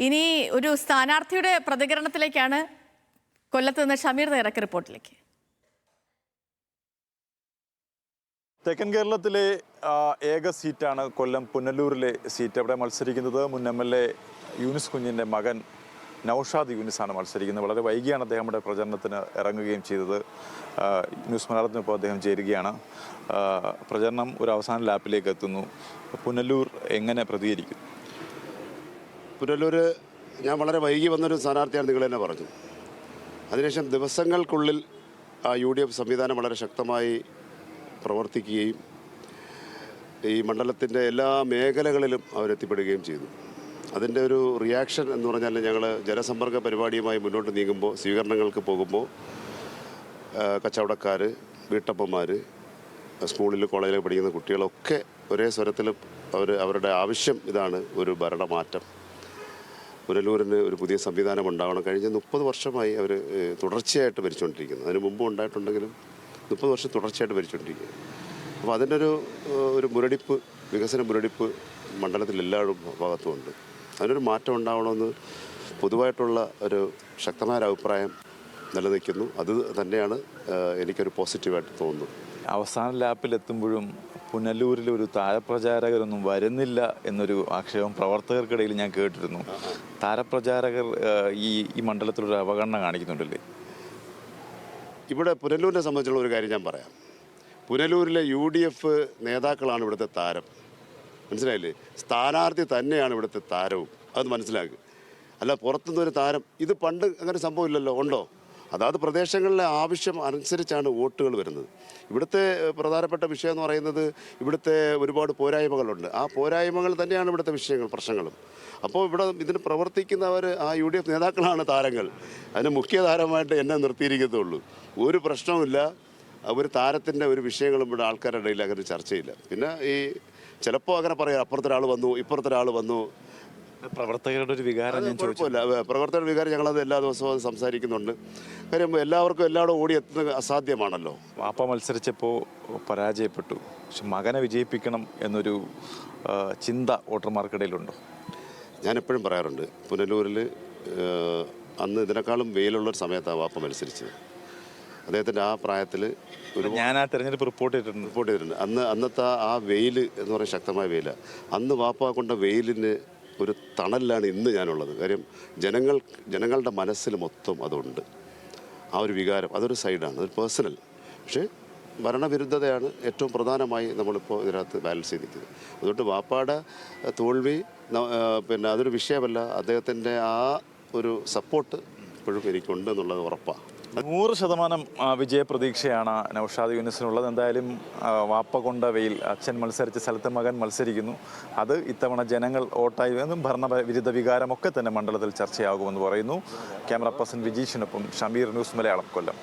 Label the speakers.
Speaker 1: ഇനി ഒരു സ്ഥാനാർത്ഥിയുടെ പ്രതികരണത്തിലേക്കാണ് കൊല്ലത്ത് നിന്ന് ഷമീർ തയ്യാറാക്കിയ റിപ്പോർട്ടിലേക്ക്.
Speaker 2: തെക്കൻ കേരളത്തിലെ ഏക സീറ്റാണ് കൊല്ലം പുനലൂരിലെ സീറ്റ്. അവിടെ മത്സരിക്കുന്നത് മുൻ MLA യൂനിസ് കുഞ്ഞിൻ്റെ മകൻ നൌഷാദ് യൂനിസാണ് മത്സരിക്കുന്നത്. വളരെ വൈകിയാണ് അദ്ദേഹം ഇവിടെ പ്രചരണത്തിന് ഇറങ്ങുകയും ചെയ്തത്. ന്യൂസ് മലയാളത്തിനൊപ്പം അദ്ദേഹം ചേരുകയാണ്. പ്രചരണം ഒരു അവസാന ലാപ്പിലേക്ക് എത്തുന്നു. പുനലൂർ എങ്ങനെ പ്രതികരിക്കും?
Speaker 3: പുനലൂർ ഞാൻ വളരെ വൈകി വന്നൊരു സ്ഥാനാർത്ഥിയാണ്, നിങ്ങൾ തന്നെ പറഞ്ഞു. അതിനുശേഷം ദിവസങ്ങൾക്കുള്ളിൽ UDF സംവിധാനം വളരെ ശക്തമായി പ്രവർത്തിക്കുകയും ഈ മണ്ഡലത്തിൻ്റെ എല്ലാ മേഖലകളിലും അവരെത്തിപ്പെടുകയും ചെയ്തു. അതിൻ്റെ ഒരു റിയാക്ഷൻ എന്ന് പറഞ്ഞാൽ, ഞങ്ങൾ ജനസമ്പർക്ക പരിപാടിയുമായി മുന്നോട്ട് നീങ്ങുമ്പോൾ, സ്വീകരണങ്ങൾക്ക് പോകുമ്പോൾ കച്ചവടക്കാർ, വീട്ടമ്മമാർ, സ്കൂളിൽ കോളേജിൽ പഠിക്കുന്ന കുട്ടികളൊക്കെ ഒരേ സ്വരത്തിൽ അവരുടെ ആവശ്യം ഇതാണ്: ഒരു ഭരണമാറ്റം. പുനലൂരിന് ഒരു പുതിയ സംവിധാനം ഉണ്ടാവണം. കഴിഞ്ഞ 30 വർഷമായി അവർ തുടർച്ചയായിട്ട് ഭരിച്ചുകൊണ്ടിരിക്കുന്നു. അതിന് മുമ്പ് ഉണ്ടായിട്ടുണ്ടെങ്കിലും 30 വർഷം തുടർച്ചയായിട്ട് ഭരിച്ചുകൊണ്ടിരിക്കുക. അപ്പോൾ അതിൻ്റെ ഒരു മുരടിപ്പ്, വികസന മുരടിപ്പ് മണ്ഡലത്തിൽ എല്ലാവരും ഭാഗത്തുമുണ്ട്. അതിനൊരു മാറ്റം ഉണ്ടാവണമെന്ന് പൊതുവായിട്ടുള്ള ഒരു ശക്തമായ അഭിപ്രായം നിലനിൽക്കുന്നു. അത് തന്നെയാണ് എനിക്കൊരു പോസിറ്റീവായിട്ട് തോന്നുന്നത്.
Speaker 2: അവസാന ലാപ്പിലെത്തുമ്പോഴും പുനലൂരിൽ ഒരു താരപ്രചാരകരൊന്നും വരുന്നില്ല എന്നൊരു ആക്ഷേപം പ്രവർത്തകർക്കിടയിൽ ഞാൻ കേട്ടിരുന്നു. താരപ്രചാരകർ ഈ മണ്ഡലത്തിലൊരു അവഗണന കാണിക്കുന്നുണ്ടല്ലേ?
Speaker 3: ഇവിടെ പുനലൂരിനെ സംബന്ധിച്ചുള്ള ഒരു കാര്യം ഞാൻ പറയാം. പുനലൂരിലെ UDF നേതാക്കളാണ് ഇവിടുത്തെ താരം. മനസ്സിലായില്ലേ? സ്ഥാനാർത്ഥി തന്നെയാണ് ഇവിടുത്തെ താരവും. അത് മനസ്സിലാക്കുക. അല്ല പുറത്തുനിന്നൊരു താരം, ഇത് പണ്ട് അങ്ങനെ സംഭവമില്ലല്ലോ. ഉണ്ടോ? അതാത് പ്രദേശങ്ങളിലെ ആവശ്യം അനുസരിച്ചാണ് വോട്ടുകൾ വരുന്നത്. ഇവിടുത്തെ പ്രധാനപ്പെട്ട വിഷയം എന്ന് പറയുന്നത്, ഇവിടുത്തെ ഒരുപാട് പോരായ്മകളുണ്ട്. ആ പോരായ്മകൾ തന്നെയാണ് ഇവിടുത്തെ പ്രശ്നങ്ങളും. അപ്പോൾ ഇവിടെ ഇതിന് പ്രവർത്തിക്കുന്നവർ UDF നേതാക്കളാണ് താരങ്ങൾ. അതിന് മുഖ്യ താരമായിട്ട് എന്നെ നിർത്തിയിരിക്കത്തുള്ളൂ. ഒരു പ്രശ്നവുമില്ല. ഒരു താരത്തിൻ്റെ ഒരു വിഷയങ്ങളും ഇവിടെ ആൾക്കാരുടെ ഇടയിൽ അങ്ങനെ ചർച്ചയില്ല. പിന്നെ ഈ ചിലപ്പോൾ അങ്ങനെ പറയാം, അപ്പുറത്തൊരാൾ വന്നു, ഇപ്പുറത്തൊരാൾ വന്നു.
Speaker 2: പ്രവർത്തകരുടെ ഒരു വികാരം ഞാൻ
Speaker 3: കുഴപ്പമില്ല. പ്രവർത്തകരുടെ വികാരം ഞങ്ങളത് എല്ലാ ദിവസവും സംസാരിക്കുന്നുണ്ട്. കാര്യം എല്ലാവർക്കും എല്ലാവരും ഓടി എത്തുന്നത് അസാധ്യമാണല്ലോ.
Speaker 2: വാപ്പ മത്സരിച്ചപ്പോൾ പരാജയപ്പെട്ടു, പക്ഷെ മകനെ വിജയിപ്പിക്കണം എന്നൊരു ചിന്ത വോട്ടർമാർക്കിടയിലുണ്ടോ?
Speaker 3: ഞാൻ എപ്പോഴും പറയാറുണ്ട്, പുനലൂരിൽ അന്ന് ഇതിനേക്കാളും വെയിലുള്ളൊരു സമയത്താണ് വാപ്പ മത്സരിച്ചത്. അദ്ദേഹത്തിൻ്റെ ആ പ്രായത്തിൽ
Speaker 2: ഞാൻ ആ തെരഞ്ഞെടുപ്പ് റിപ്പോർട്ട് ചെയ്തിട്ടുണ്ട്.
Speaker 3: അന്നത്തെ ആ വെയിൽ എന്ന് പറയുന്നത് ശക്തമായ വെയിലാണ്. അന്ന് വാപ്പ കൊണ്ട വെയിലിന് ഒരു തണലിലാണ് ഇന്ന് ഞാനുള്ളത്. കാര്യം ജനങ്ങളുടെ മനസ്സിൽ മൊത്തം അതുണ്ട്. ആ ഒരു വികാരം, അതൊരു സൈഡാണ്, അതൊരു പേഴ്സണൽ. പക്ഷേ ഭരണവിരുദ്ധതയാണ് ഏറ്റവും പ്രധാനമായി നമ്മളിപ്പോൾ ഇതിനകത്ത് ബാലൻസ് ചെയ്തിരിക്കുന്നത്. അതുകൊണ്ട് വാപ്പയുടെ തോൽവി പിന്നെ അതൊരു വിഷയമല്ല. അദ്ദേഹത്തിൻ്റെ ആ ഒരു സപ്പോർട്ട് ഇപ്പോഴും എനിക്കുണ്ട് എന്നുള്ളത് ഉറപ്പാണ്.
Speaker 2: 100% വിജയപ്രതീക്ഷയാണ് നൌഷാദ് യൂനിസിനുള്ളത്. എന്തായാലും വാപ്പ കൊണ്ട വെയിൽ, അച്ഛൻ മത്സരിച്ച സ്ഥലത്ത് മകൻ മത്സരിക്കുന്നു. അത് ഇത്തവണ ജനങ്ങൾ വോട്ടായി എന്നും ഭരണവിരുദ്ധ വികാരമൊക്കെ തന്നെ മണ്ഡലത്തിൽ ചർച്ചയാകുമെന്ന് പറയുന്നു. ക്യാമറ പേഴ്സൺ വിജീഷിനൊപ്പം ഷമീർ, ന്യൂസ് മലയാളം, കൊല്ലം.